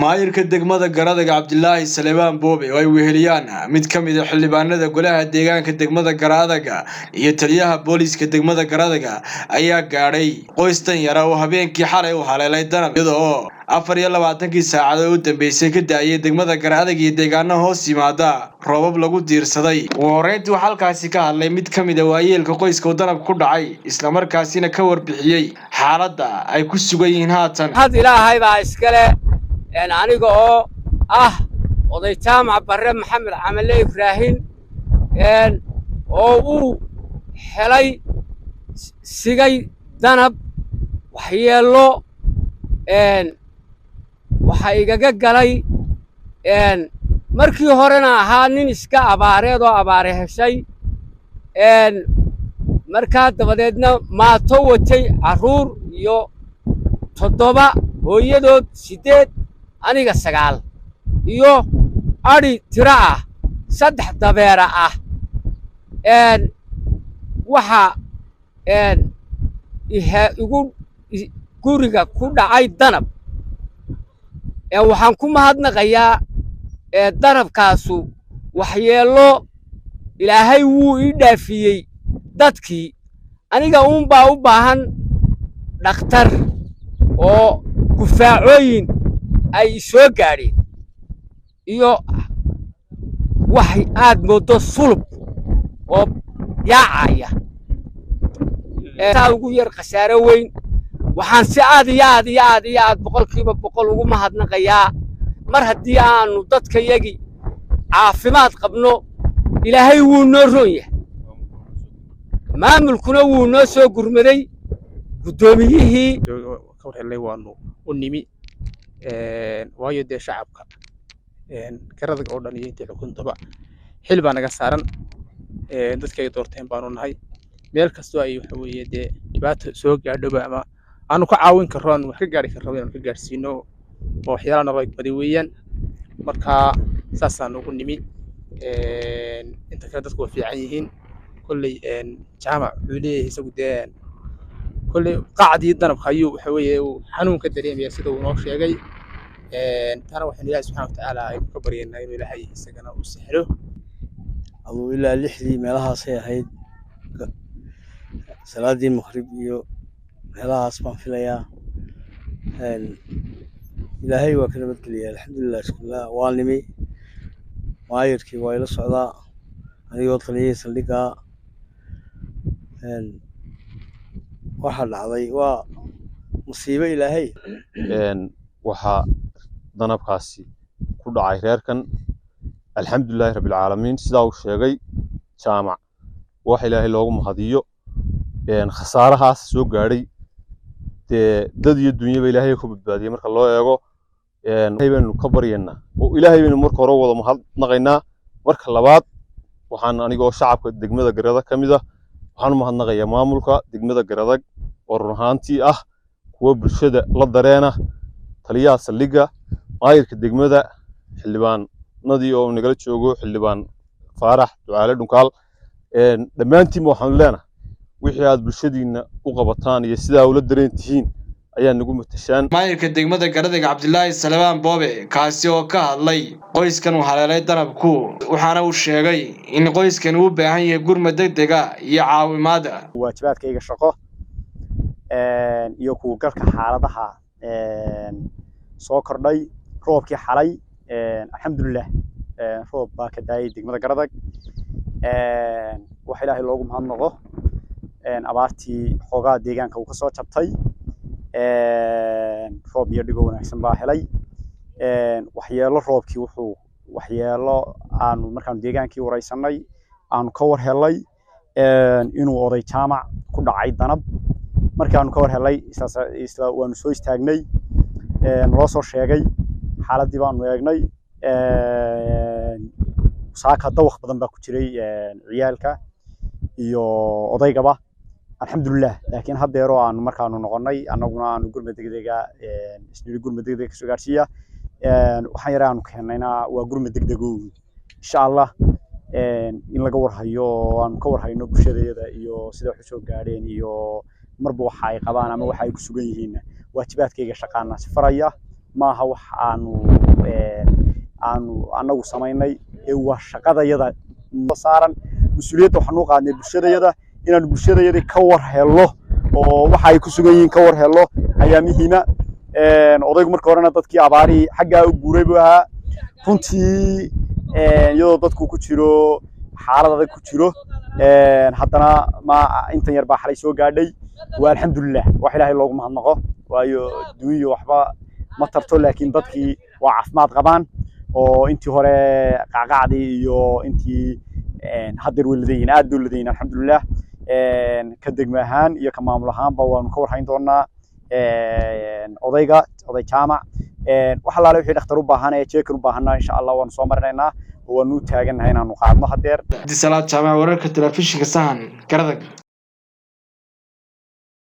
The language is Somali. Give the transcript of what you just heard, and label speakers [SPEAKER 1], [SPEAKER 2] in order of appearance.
[SPEAKER 1] maayirka degmada Garadaga Cabdilaahi Salebaan Boobe oo ay weheliyaan mid ka mid ah xildhibaanada golaha deegaanka degmada Garadaga iyo taliyaha booliska degmada Garadaga ayaa gaaray qoystan yar oo habeenkii xalay u haleelay danab iyadoo 24 saacadood u dambeysay ka daayay degmada Garadaga iyo deegaano hoos yimaada roobab lagu diirsaday wareyntii waxa halkaasi ka hadlay mid ka mid ah waayeelka qoyska danab ku dhacay isla markaasina ka warbixiyay xaaladda ay ku sugan yihiin haatan
[SPEAKER 2] had ilaahay baa iskale aniga oo oday jaamac barre maxamed camale ibraahin oo uu helay sigay danab waxyeelo waxa igaga galay markii horena ahaa nin iska abaareed oo abaare heshay markaa dabadeedna maato watay caruur iyo 7 hooyadood 8 aniga 9 iyo ari tira 3 dabeera waxa igu guriga ku dhacay danab waxaan ku mahadnaqayaa danabkaasu waxyeelo ilaahay wuu ii dhaafiyay dadkii aniga baa u baahan dhakhtar oo kufaacooyin ay soo gaadheen iyo wax aad moodo sulub oo yaacaya ugu yar khasaaro weyn waxaan si aad boqolkiiba boqol ugu mahadnaqayaa mar haddii aanu dadka yagi caafimaad qabno ilaahay wuu noo roon yahay maamulkuna wuu noo soo gurmaday guddoomiyihii
[SPEAKER 3] ka warhelay waanu u nimi waayo dee shacabka Garadaga oo dhan iyo intii xukuntaba xil baa naga saaran dadka ay doorteen baanu nahay meel kastoo ay waxa weeye dee dhibaato soo gaadhoba ama aanu ka caawin karro aan wax ka gaari karro inaan ka gaarsiino oo waxyaalaha nolol baday weeyaan marka saasaan ugu nimi inta kale dadku waa fiican yihiin kolley jaamac wuxuu leeyahay isagu dee kolley qacdii danabka ayuu waxa weeye uu xanuun ka dareemaya sida uu noo sheegay tana waxaan ilaahay subxaanahu wa tacaala aynu ka baryaynaa inuu ilaahay isagana u sahlo
[SPEAKER 4] aduu ilaa 6dii meelahaasay ahayd salaadii maqrib iyo meelahaas baan filayaa ilaahay waa ka nabadgeliyay alxamdulilah iskuullah waa nimi maayirkii waa ila socdaa anigoo taliyay saldhigga waxa dhacday waa musiibo ilaahay
[SPEAKER 5] waxa danabkaasi ku dhacay reerkan alxamdulilah rabbil caalamiin sida uu sheegay jaamac wax ilaahay loogu mahadiyo khasaarahaas soo gaadhay dad iyo dunyaba ilaahay ku badbaadiyay marka loo eego haybaanu ka baryaynaa oo ilaahay baynu marka hore wada mahadnaqaynaa marka labaad waxaan anigoo shacabka degmada Garadaga kamid ah waxaan u mahadnaqayaa maamulka degmada Garadaga oo run ahaantii kuwa bulshada la dareena taliyaha saldhigga maayirka degmada xildhibaanadii oo nagala joogo xildhibaan Faarax Ducaale Dhunkaal dhammaantiin waxaan leenahay wixii aad bulshadiina u qabataan iyo sida ula dareentihiin ayaa nagu matashaan
[SPEAKER 1] maayirka degmada Garadaga Cabdilaahi Salebaan Boobe kaasi oo ka hadlay qoyskan uu haleelay danabku waxaana uu sheegay in qoyskan uu baahan yahay gurmad degdeg iyo caawimaad
[SPEAKER 3] waajibaadkayga shaqo iyo ku galka xaaladaha soo kordhay roobkii xalay alxamdulilah roob baa ka daayay degmada Garadaga wax ilaahay loogu mahadnaqo abaartii xoogaa deegaanka uu ka soo jabtay roob iyo dhigo wanaagsan baa helay waxyeelo roobkii wuxuu waxyeelo aanu markaan deegaankii wareysanay aanu ka war helay inuu oday jaamac ku dhacay danab markaanu ka war helay isla waanu soo istaagnay noo soo sheegay xaaladii baanu eegnay saaka dawaq badan baa ku jiray ciyaalka iyo odaygaba alxamdulilah laakiin haddeero aanu markaanu noqonay annaguna aanu gurmad degdega gurmad degdeg ka soo gaarsiiya waxaan yara aanu keenayna waa gurmad degdeg insha Allah in laga warhayo aanu ka warhayno bulshadayada iyo sida wax soo gaareen iyo marba waxa ay qabaan ama waxa ay ku sugan yihiin waajibaadkayga shaqaana si faraya
[SPEAKER 6] maaha wax aanu anagu samaynay ee waa shaqadayada saaran mas'uuliyadda waxaan u qaadnay bulshadayada inaanu bulshadayada ka war helo oo waxa ay ku sugan yihiin ka war helo ayaa muhiima odaygu marka horena dadkii abaari xagga u guuray buu ahaa runtii iyadoo dadku ku jiro xaalad adag ku jiro haddana ma intan yar baa xalay soo gaadhay waa alxamdulillah wax ilaahay loogu mahadnaqo waayo duuyo waxba ma tarto laakiin dadkii waa caafimaad qabaan oo intii hore qacqacdii iyo intii haddeer weladayeen aad u leedayn alxamdulillah ka degmo ahaan iyo ka maamul ahaanba waanu ka warhayn doonaa oday jaamac waxa laala wixii dhakhtar u baahan ee jeekan u baahanaa insha Allah waanu soo marinaynaa oo waanu taagannahay inaanu qaadno haddeer
[SPEAKER 1] Salaad Jaamac wararka telefishinka Sahan Garadag